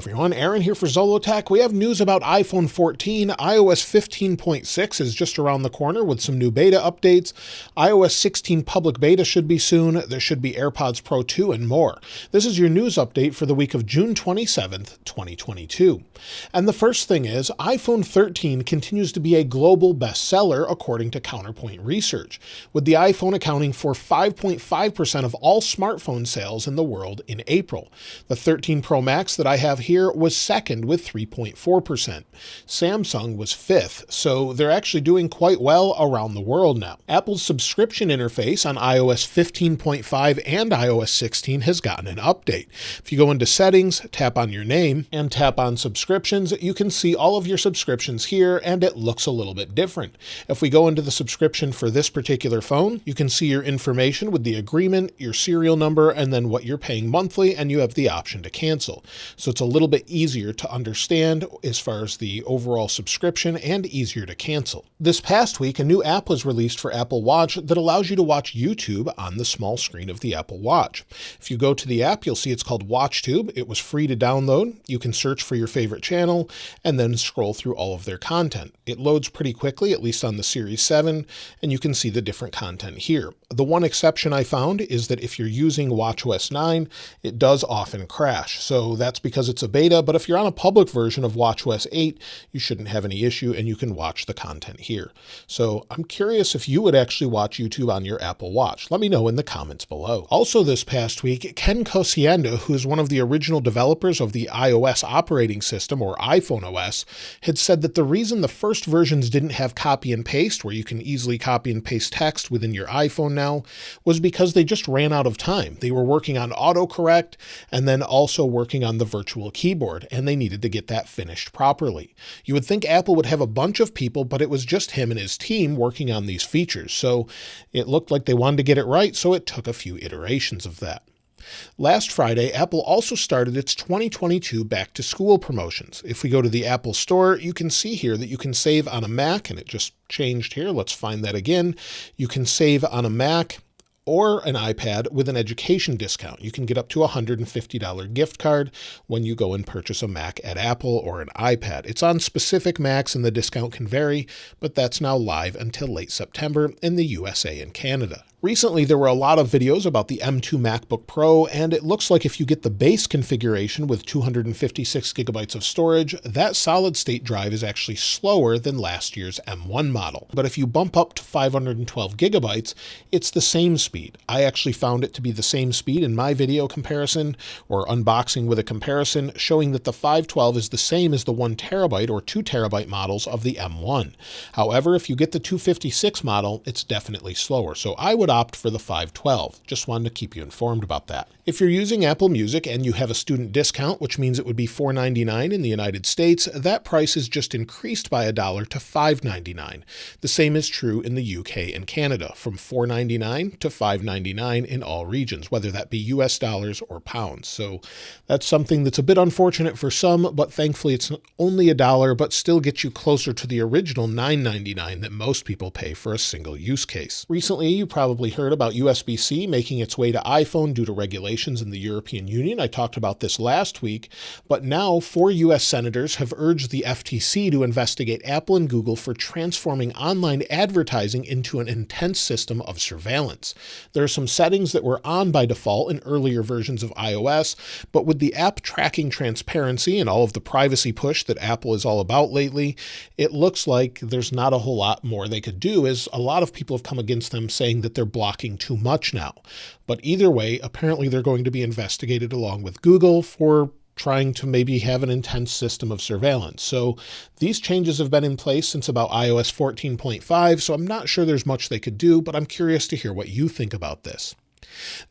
everyone, Aaron here for Zolotech. We have news about iPhone 14. iOS 15.6 is just around the corner with some new beta updates. iOS 16 public beta should be soon. There should be AirPods Pro 2 and more. This is your news update for the week of June 27th, 2022. And the first thing is, iPhone 13 continues to be a global bestseller according to Counterpoint Research, with the iPhone accounting for 5.5% of all smartphone sales in the world in April. The 13 Pro Max that I have here was second with 3.4%. Samsung was fifth, so they're actually doing quite well around the world now. Apple's subscription interface on iOS 15.5 and iOS 16 has gotten an update. If you go into Settings, tap on your name, and tap on Subscriptions, you can see all of your subscriptions here, and it looks a little bit different. If we go into the subscription for this particular phone, you can see your information with the agreement, your serial number, and then what you're paying monthly, and you have the option to cancel. So it's a little bit easier to understand as far as the overall subscription and easier to cancel. This past week, a new app was released for Apple Watch that allows you to watch YouTube on the small screen of the Apple Watch. If you go to the app, you'll see it's called WatchTube. It was free to download. You can search for your favorite channel and then scroll through all of their content. It loads pretty quickly, at least on the Series 7, and you can see the different content here. The one exception I found is that if you're using watchOS 9, it does often crash. So that's because it's a beta, but if you're on a public version of watchOS 8, you shouldn't have any issue and you can watch the content here. So I'm curious if you would actually watch YouTube on your Apple Watch. Let me know in the comments below. Also this past week, Ken Kosienda, who is one of the original developers of the iOS operating system, or iPhone OS, had said that the reason the first versions didn't have copy and paste, where you can easily copy and paste text within your iPhone now, was because they just ran out of time. They were working on autocorrect and then also working on the virtual keyboard, and they needed to get that finished properly. You would think Apple would have a bunch of people, but it was just him and his team working on these features. So it looked like they wanted to get it right, so it took a few iterations of that. Last Friday, Apple also started its 2022 back-to-school promotions. If we go to the Apple Store, you can see here that you can save on a Mac, and it just changed here. Let's find that again. You can save on a Mac or an iPad with an education discount. You can get up to a $150 gift card when you go and purchase a Mac at Apple or an iPad. It's on specific Macs and the discount can vary, but that's now live until late September in the USA and Canada. Recently, there were a lot of videos about the M2 MacBook Pro, and it looks like if you get the base configuration with 256 gigabytes of storage, that solid-state drive is actually slower than last year's M1 model. But if you bump up to 512 gigabytes, it's the same speed. I actually found it to be the same speed in my video comparison, or unboxing with a comparison, showing that the 512 is the same as the 1 terabyte or 2 terabyte models of the M1. However, if you get the 256 model, it's definitely slower. So I would opt for the 512. Just wanted to keep you informed about that. If you're using Apple Music and you have a student discount, which means it would be $4.99 in the United States, that price is just increased by $1 to $5.99. The same is true in the UK and Canada, from $4.99 to $5.99 in all regions, whether that be US dollars or pounds. So that's something that's a bit unfortunate for some, but thankfully it's only $1, but still gets you closer to the original $9.99 that most people pay for a single use case. Recently, you probably heard about USB-C making its way to iPhone due to regulations in the European Union. I talked about this last week, but now 4 US senators have urged the FTC to investigate Apple and Google for transforming online advertising into an intense system of surveillance. There are some settings that were on by default in earlier versions of iOS, but with the app tracking transparency and all of the privacy push that Apple is all about lately, it looks like there's not a whole lot more they could do, as a lot of people have come against them saying that they're blocking too much now. But either way, apparently they're going to be investigated along with Google for trying to maybe have an intense system of surveillance. So these changes have been in place since about iOS 14.5, so I'm not sure there's much they could do, but I'm curious to hear what you think about this.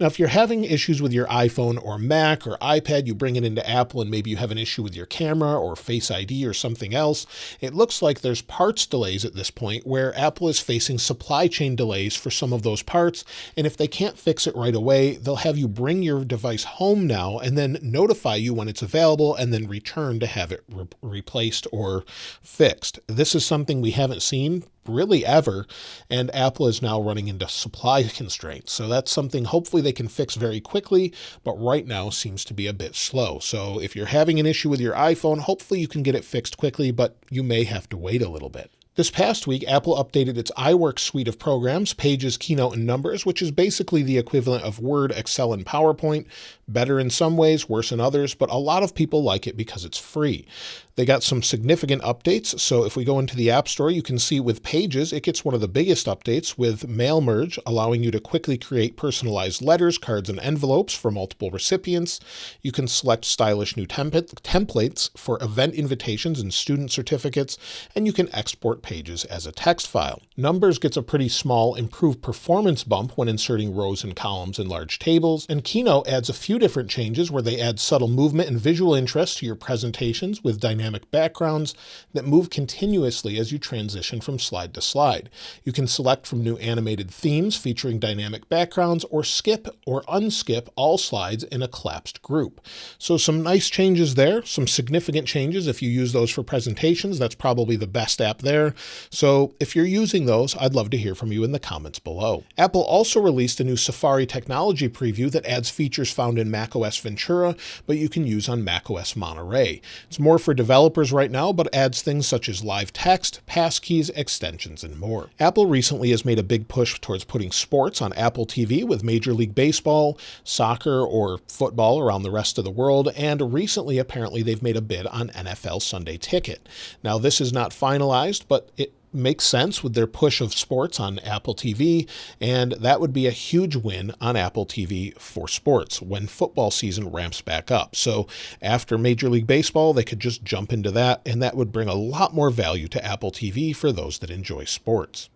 Now, if you're having issues with your iPhone or Mac or iPad, you bring it into Apple and maybe you have an issue with your camera or Face ID or something else, it looks like there's parts delays at this point where Apple is facing supply chain delays for some of those parts. And if they can't fix it right away, they'll have you bring your device home now and then notify you when it's available and then return to have it replaced or fixed. This is something we haven't seen really ever, and Apple is now running into supply constraints. So that's something hopefully they can fix very quickly, but right now seems to be a bit slow. So if you're having an issue with your iPhone, hopefully you can get it fixed quickly, but you may have to wait a little bit. This past week, Apple updated its iWork suite of programs, Pages, Keynote, and Numbers, which is basically the equivalent of Word, Excel, and PowerPoint. Better in some ways, worse in others, but a lot of people like it because it's free. They got some significant updates, so if we go into the App Store, you can see with Pages, it gets one of the biggest updates with Mail Merge, allowing you to quickly create personalized letters, cards, and envelopes for multiple recipients. You can select stylish new templates for event invitations and student certificates, and you can export Pages as a text file. Numbers gets a pretty small improved performance bump when inserting rows and columns in large tables, and Keynote adds a few different changes where they add subtle movement and visual interest to your presentations with dynamic backgrounds that move continuously as you transition from slide to slide. You can select from new animated themes featuring dynamic backgrounds or skip or unskip all slides in a collapsed group. So some nice changes there, some significant changes. If you use those for presentations, that's probably the best app there. So if you're using those, I'd love to hear from you in the comments below. Apple also released a new Safari technology preview that adds features found in macOS Ventura, but you can use on macOS Monterey. It's more for developers right now, but adds things such as live text, passkeys, extensions, and more. Apple recently has made a big push towards putting sports on Apple TV with Major League Baseball, soccer, or football around the rest of the world, and recently apparently they've made a bid on NFL Sunday Ticket. Now this is not finalized, but it makes sense with their push of sports on Apple TV, and that would be a huge win on Apple TV for sports when football season ramps back up. So after Major League Baseball, they could just jump into that, and that would bring a lot more value to Apple TV for those that enjoy sports.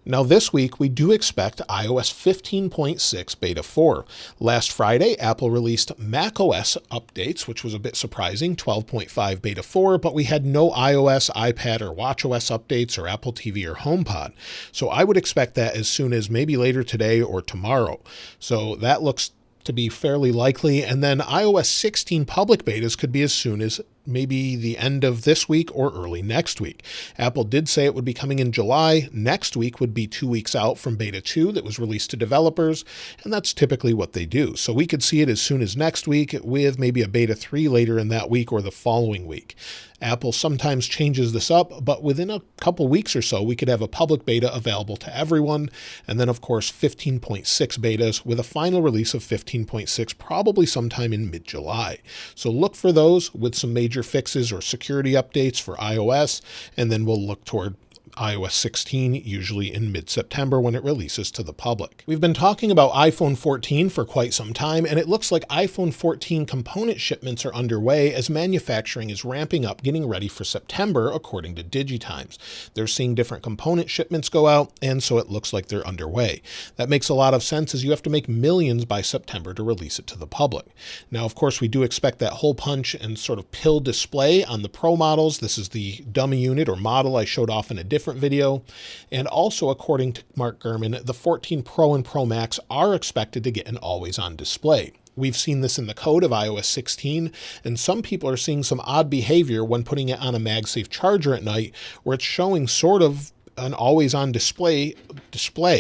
Now this week, we do expect iOS 15.6 Beta 4. Last Friday, Apple released macOS updates, which was a bit surprising, 12.5 Beta 4, but we had no iOS, iPad, or watchOS updates or Apple TV or HomePod. So I would expect that as soon as maybe later today or tomorrow. So that looks to be fairly likely. And then iOS 16 public betas could be as soon as maybe the end of this week or early next week. Apple did say it would be coming in July. Next week would be 2 weeks out from Beta 2 that was released to developers, and that's typically what they do. So we could see it as soon as next week with maybe a Beta 3 later in that week or the following week. Apple sometimes changes this up, but within a couple weeks or so, we could have a public beta available to everyone. And then, of course, 15.6 betas with a final release of 15.6 probably sometime in mid-July. So look for those with some major fixes or security updates for iOS, and then we'll look toward iOS 16, usually in mid-September when it releases to the public. We've been talking about iPhone 14 for quite some time, and it looks like iPhone 14 component shipments are underway as manufacturing is ramping up, getting ready for September, according to DigiTimes. They're seeing different component shipments go out, and so it looks like they're underway. That makes a lot of sense as you have to make millions by September to release it to the public. Now, of course, we do expect that hole punch and sort of pill display on the Pro models. This is the dummy unit or model I showed off in a different video. And also, according to Mark Gurman, the 14 Pro and Pro Max are expected to get an always-on display. We've seen this in the code of iOS 16, and some people are seeing some odd behavior when putting it on a MagSafe charger at night, where it's showing sort of an always-on display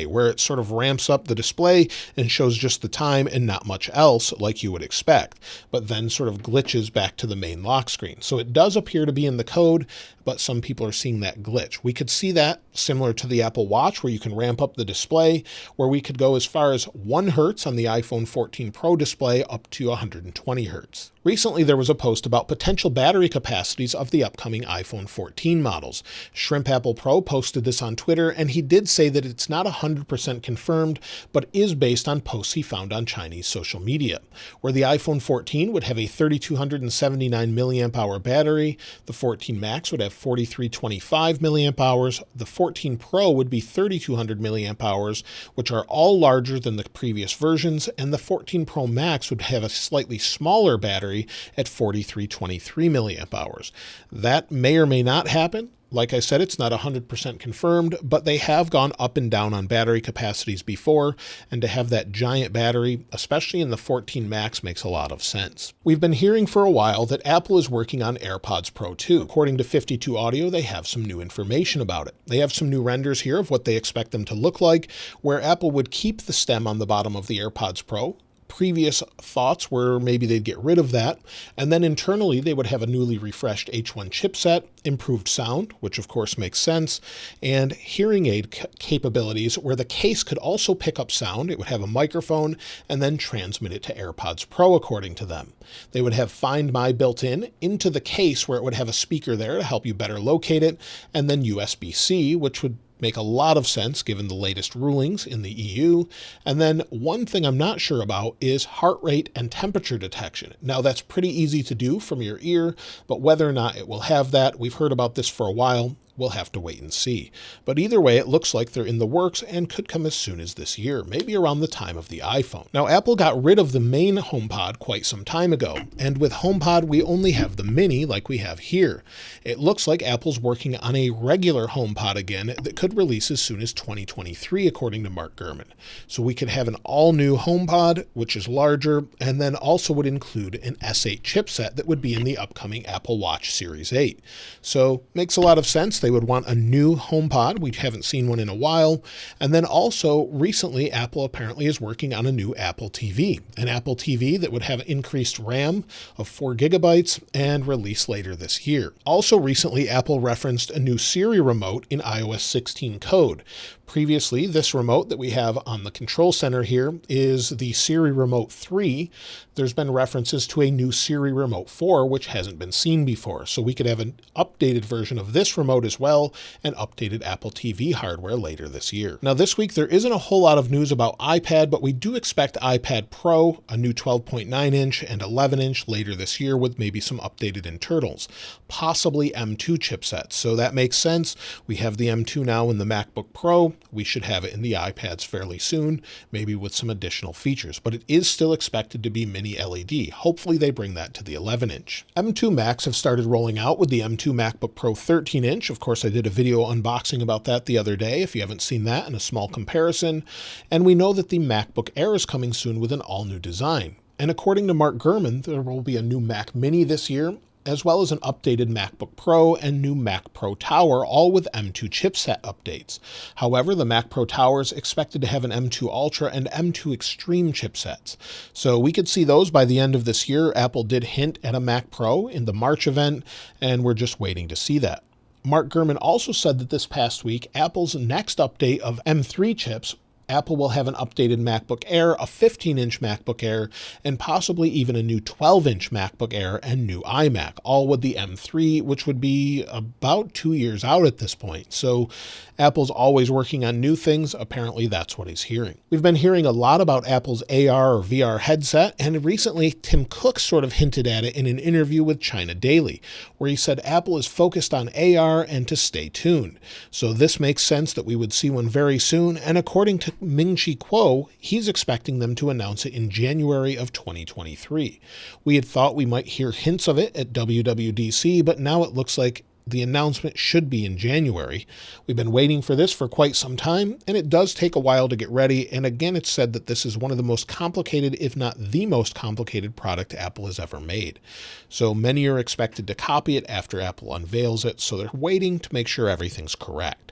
where it sort of ramps up the display and shows just the time and not much else like you would expect, but then sort of glitches back to the main lock screen. So it does appear to be in the code, but some people are seeing that glitch. We could see that similar to the Apple Watch, where you can ramp up the display, where we could go as far as 1 Hertz on the iPhone 14 Pro display up to 120 Hertz. Recently, there was a post about potential battery capacities of the upcoming iPhone 14 models. Shrimp Apple Pro posted this on Twitter, and he did say that it's not 100% confirmed, but is based on posts he found on Chinese social media, where the iPhone 14 would have a 3279 milliamp hour battery, the 14 Max would have 4325 milliamp hours, the 14 Pro would be 3200 milliamp hours, which are all larger than the previous versions, and the 14 Pro Max would have a slightly smaller battery at 4323 milliamp hours. That may or may not happen. Like I said, it's not 100% confirmed, but they have gone up and down on battery capacities before, and to have that giant battery, especially in the 14 Max, makes a lot of sense. We've been hearing for a while that Apple is working on AirPods Pro 2. According to 52 Audio, they have some new information about it. They have some new renders here of what they expect them to look like, where Apple would keep the stem on the bottom of the AirPods Pro. Previous thoughts were maybe they'd get rid of that, and then internally they would have a newly refreshed H1 chipset, improved sound, which of course makes sense, and hearing aid capabilities where the case could also pick up sound. It would have a microphone and then transmit it to AirPods Pro, according to them. They would have Find My built into the case, where it would have a speaker there to help you better locate it, and then USB-C, which would make a lot of sense given the latest rulings in the EU. And then one thing I'm not sure about is heart rate and temperature detection. Now that's pretty easy to do from your ear, but whether or not it will have that, we've heard about this for a while. We'll have to wait and see. But either way, it looks like they're in the works and could come as soon as this year, maybe around the time of the iPhone. Now, Apple got rid of the main HomePod quite some time ago, and with HomePod, we only have the mini like we have here. It looks like Apple's working on a regular HomePod again that could release as soon as 2023, according to Mark Gurman. So we could have an all-new HomePod, which is larger, and then also would include an S8 chipset that would be in the upcoming Apple Watch Series 8. So makes a lot of sense. They would want a new HomePod. We haven't seen one in a while. And then also recently, Apple apparently is working on a new Apple TV, an Apple TV that would have increased RAM of 4 gigabytes and release later this year. Also recently, Apple referenced a new Siri remote in iOS 16 code. Previously, this remote that we have on the control center here is the Siri Remote 3. There's been references to a new Siri Remote 4, which hasn't been seen before. So we could have an updated version of this remote as well, and updated Apple TV hardware later this year. Now this week, there isn't a whole lot of news about iPad, but we do expect iPad Pro, a new 12.9-inch and 11-inch later this year with maybe some updated internals, possibly M2 chipsets. So that makes sense. We have the M2 now in the MacBook Pro. We should have it in the iPads fairly soon, maybe with some additional features, but it is still expected to be mini LED. Hopefully they bring that to the 11-inch. M2 Macs have started rolling out with the M2 MacBook Pro 13-inch. Of course, I did a video unboxing about that the other day, if you haven't seen that, and a small comparison. And we know that the MacBook Air is coming soon with an all-new design. And according to Mark Gurman, there will be a new Mac Mini this year, as well as an updated MacBook Pro and new Mac Pro Tower, all with M2 chipset updates. However, the Mac Pro Tower is expected to have an M2 Ultra and M2 Extreme chipsets. So we could see those by the end of this year. Apple did hint at a Mac Pro in the March event, and we're just waiting to see that. Mark Gurman also said that this past week, Apple's next update of M3 chips, Apple will have an updated MacBook Air, a 15-inch MacBook Air, and possibly even a new 12-inch MacBook Air and new iMac, all with the M3, which would be about 2 years out at this point. So Apple's always working on new things. Apparently that's what he's hearing. We've been hearing a lot about Apple's AR or VR headset, and recently Tim Cook sort of hinted at it in an interview with China Daily, where he said Apple is focused on AR and to stay tuned. So this makes sense that we would see one very soon, and according to Ming-Chi Kuo, he's expecting them to announce it in January of 2023. We had thought we might hear hints of it at WWDC, but now it looks like the announcement should be in January. We've been waiting for this for quite some time, and it does take a while to get ready. And again, it's said that this is one of the most complicated, if not the most complicated product Apple has ever made. So many are expected to copy it after Apple unveils it, so they're waiting to make sure everything's correct.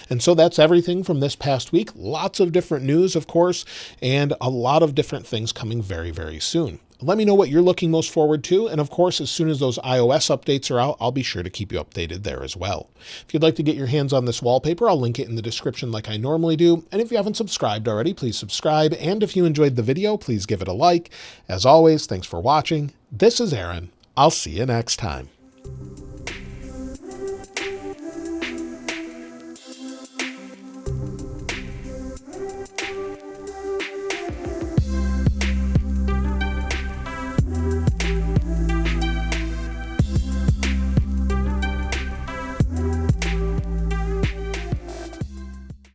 And so that's everything from this past week. Lots of different news, of course, and a lot of different things coming very, very soon. Let me know what you're looking most forward to. And of course, as soon as those iOS updates are out, I'll be sure to keep you updated there as well. If you'd like to get your hands on this wallpaper, I'll link it in the description like I normally do. And if you haven't subscribed already, please subscribe. And if you enjoyed the video, please give it a like. As always, thanks for watching. This is Aaron. I'll see you next time.